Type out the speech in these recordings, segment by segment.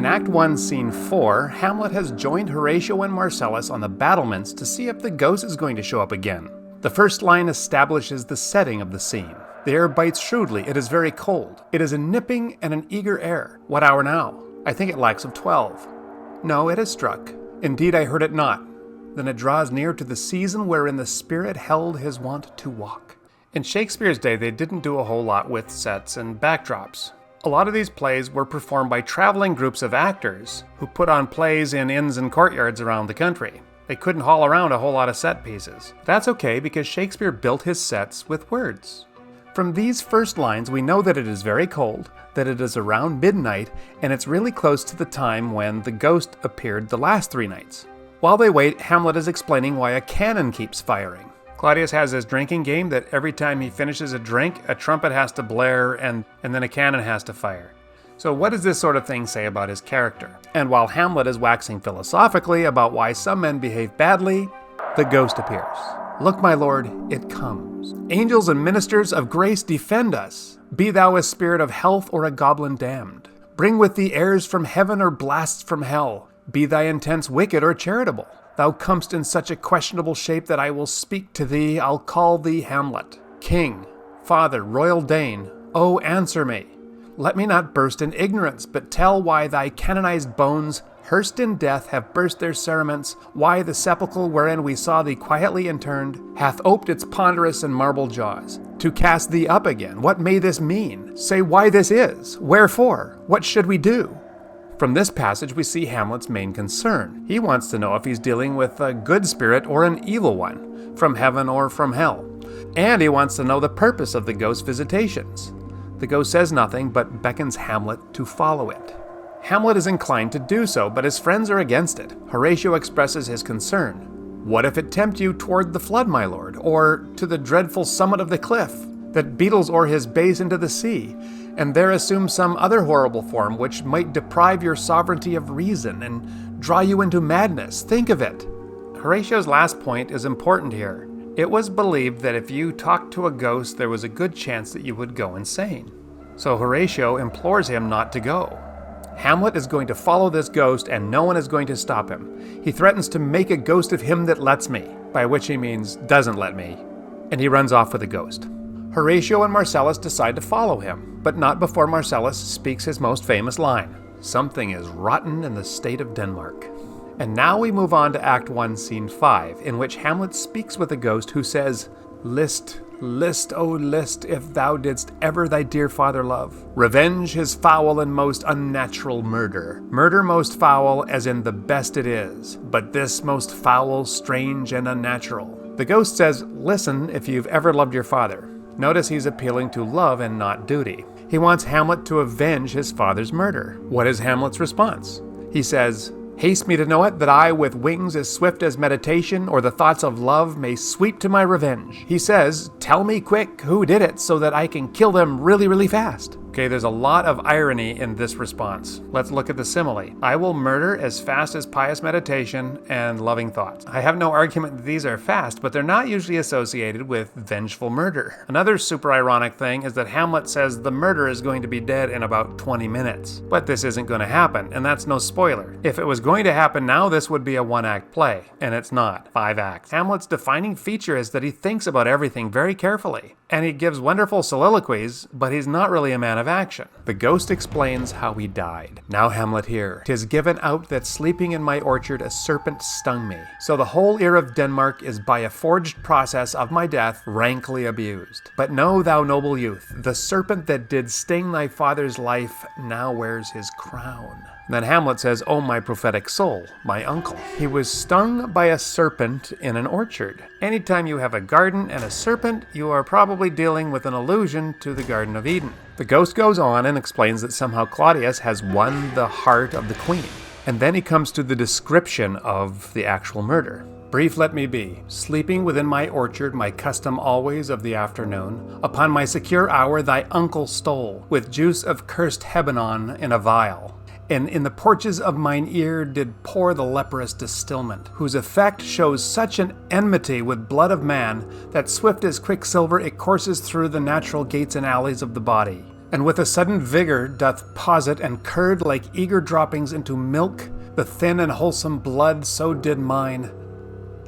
In Act 1, Scene 4, Hamlet has joined Horatio and Marcellus on the battlements to see if the ghost is going to show up again. The first line establishes the setting of the scene. The air bites shrewdly. It is very cold. It is a nipping and an eager air. What hour now? I think it lacks of 12. No, it has struck. Indeed, I heard it not. Then it draws near to the season wherein the spirit held his wont to walk. In Shakespeare's day, they didn't do a whole lot with sets and backdrops. A lot of these plays were performed by traveling groups of actors who put on plays in inns and courtyards around the country. They couldn't haul around a whole lot of set pieces. That's okay because Shakespeare built his sets with words. From these first lines, we know that it is very cold, that it is around midnight, and it's really close to the time when the ghost appeared the last 3 nights. While they wait, Hamlet is explaining why a cannon keeps firing. Claudius has his drinking game that every time he finishes a drink, a trumpet has to blare and then a cannon has to fire. So what does this sort of thing say about his character? And while Hamlet is waxing philosophically about why some men behave badly, the ghost appears. Look, my lord, it comes. Angels and ministers of grace defend us. Be thou a spirit of health or a goblin damned. Bring with thee airs from heaven or blasts from hell. Be thy intents wicked or charitable. Thou comest in such a questionable shape that I will speak to thee. I'll call thee Hamlet. King, father, royal Dane, oh, answer me. Let me not burst in ignorance, but tell why thy canonized bones, hearsed in death, have burst their cerements, why the sepulchre wherein we saw thee quietly interned, hath oped its ponderous and marble jaws, to cast thee up again. What may this mean? Say why this is. Wherefore? What should we do? From this passage, we see Hamlet's main concern. He wants to know if he's dealing with a good spirit or an evil one, from heaven or from hell. And he wants to know the purpose of the ghost's visitations. The ghost says nothing, but beckons Hamlet to follow it. Hamlet is inclined to do so, but his friends are against it. Horatio expresses his concern. What if it tempt you toward the flood, my lord, or to the dreadful summit of the cliff, that beetles o'er his base into the sea, and there assume some other horrible form which might deprive your sovereignty of reason and draw you into madness? Think of it. Horatio's last point is important here. It was believed that if you talked to a ghost, there was a good chance that you would go insane. So Horatio implores him not to go. Hamlet is going to follow this ghost and no one is going to stop him. He threatens to make a ghost of him that lets me, by which he means doesn't let me, and he runs off with the ghost. Horatio and Marcellus decide to follow him, but not before Marcellus speaks his most famous line, "Something is rotten in the state of Denmark." And now we move on to Act 1, Scene 5, in which Hamlet speaks with a ghost who says, "List, list, O list, if thou didst ever thy dear father love. Revenge his foul and most unnatural murder. Murder most foul, as in the best it is, but this most foul, strange, and unnatural." The ghost says, "Listen, if you've ever loved your father." Notice he's appealing to love and not duty. He wants Hamlet to avenge his father's murder. What is Hamlet's response? He says, "Haste me to know it, that I with wings as swift as meditation or the thoughts of love may sweep to my revenge." He says, "Tell me quick who did it so that I can kill them really, really fast." Okay, there's a lot of irony in this response. Let's look at the simile. I will murder as fast as pious meditation and loving thoughts. I have no argument that these are fast, but they're not usually associated with vengeful murder. Another super ironic thing is that Hamlet says the murderer is going to be dead in about 20 minutes. But this isn't going to happen, and that's no spoiler. If it was going to happen now, this would be a 1-act play, and it's not. 5 acts. Hamlet's defining feature is that he thinks about everything very carefully, and he gives wonderful soliloquies, but he's not really a man of action. The ghost explains how he died. "Now, Hamlet, hear. 'Tis given out that sleeping in my orchard a serpent stung me. So the whole ear of Denmark is by a forged process of my death rankly abused. But know, thou noble youth, the serpent that did sting thy father's life now wears his crown." Then Hamlet says, "Oh, my prophetic soul, my uncle. He was stung by a serpent in an orchard." Anytime you have a garden and a serpent, you are probably dealing with an allusion to the Garden of Eden. The ghost goes on and explains that somehow Claudius has won the heart of the queen. And then he comes to the description of the actual murder. "Brief let me be. Sleeping within my orchard, my custom always of the afternoon, upon my secure hour thy uncle stole, with juice of cursed Hebanon in a vial. And in the porches of mine ear did pour the leprous distilment, whose effect shows such an enmity with blood of man, that swift as quicksilver it courses through the natural gates and alleys of the body. And with a sudden vigour doth pause it, and curd like eager droppings into milk, the thin and wholesome blood, so did mine.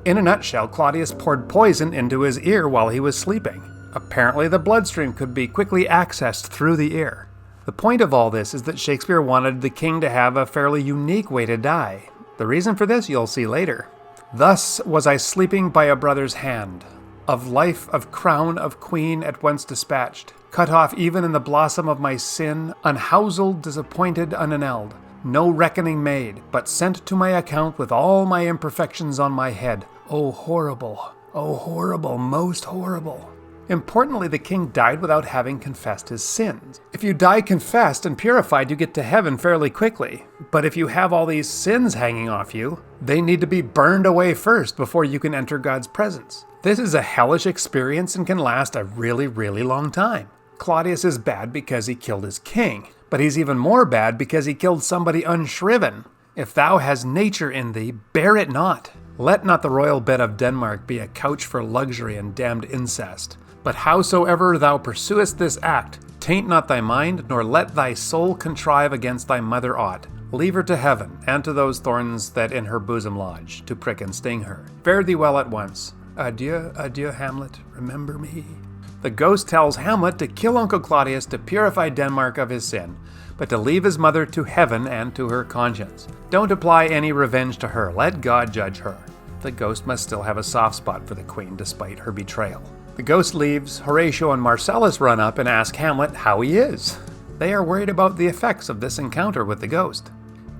In a nutshell, Claudius poured poison into his ear while he was sleeping. Apparently the bloodstream could be quickly accessed through the ear. The point of all this is that Shakespeare wanted the king to have a fairly unique way to die. The reason for this you'll see later. Thus was I sleeping by a brother's hand, of life, of crown, of queen at once dispatched, cut off even in the blossom of my sin, unhouselled, disappointed, unanelled, no reckoning made, but sent to my account with all my imperfections on my head. Oh horrible, most horrible. Importantly, the king died without having confessed his sins. If you die confessed and purified, you get to heaven fairly quickly. But if you have all these sins hanging off you, they need to be burned away first before you can enter God's presence. This is a hellish experience and can last a really, really long time. Claudius is bad because he killed his king, but he's even more bad because he killed somebody unshriven. If thou hast nature in thee, bear it not. Let not the royal bed of Denmark be a couch for luxury and damned incest. But howsoever thou pursuest this act, taint not thy mind, nor let thy soul contrive against thy mother aught. Leave her to heaven, and to those thorns that in her bosom lodge, to prick and sting her. Fare thee well at once. Adieu, adieu, Hamlet, remember me. The ghost tells Hamlet to kill Uncle Claudius to purify Denmark of his sin, but to leave his mother to heaven and to her conscience. Don't apply any revenge to her, let God judge her. The ghost must still have a soft spot for the queen despite her betrayal. The ghost leaves, Horatio and Marcellus run up and ask Hamlet how he is. They are worried about the effects of this encounter with the ghost.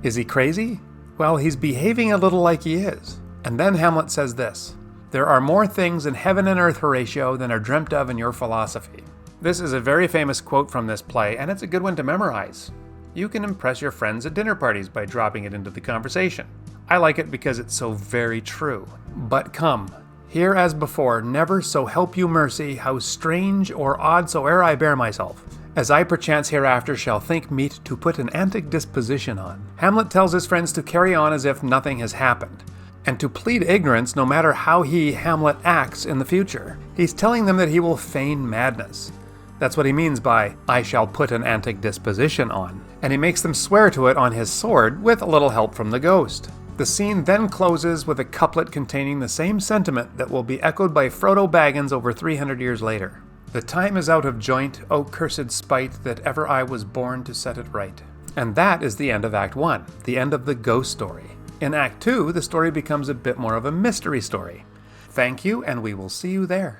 Is he crazy? Well, he's behaving a little like he is. And then Hamlet says this: "There are more things in heaven and earth, Horatio, than are dreamt of in your philosophy." This is a very famous quote from this play, and it's a good one to memorize. You can impress your friends at dinner parties by dropping it into the conversation. I like it because it's so very true. But come, here as before, never, so help you mercy, how strange or odd soe'er I bear myself, as I perchance hereafter shall think meet to put an antic disposition on. Hamlet tells his friends to carry on as if nothing has happened, and to plead ignorance no matter how he, Hamlet, acts in the future. He's telling them that he will feign madness. That's what he means by, I shall put an antic disposition on. And he makes them swear to it on his sword with a little help from the ghost. The scene then closes with a couplet containing the same sentiment that will be echoed by Frodo Baggins over 300 years later. The time is out of joint, O cursed spite, that ever I was born to set it right. And that is the end of Act 1, the end of the ghost story. In Act 2, the story becomes a bit more of a mystery story. Thank you, and we will see you there.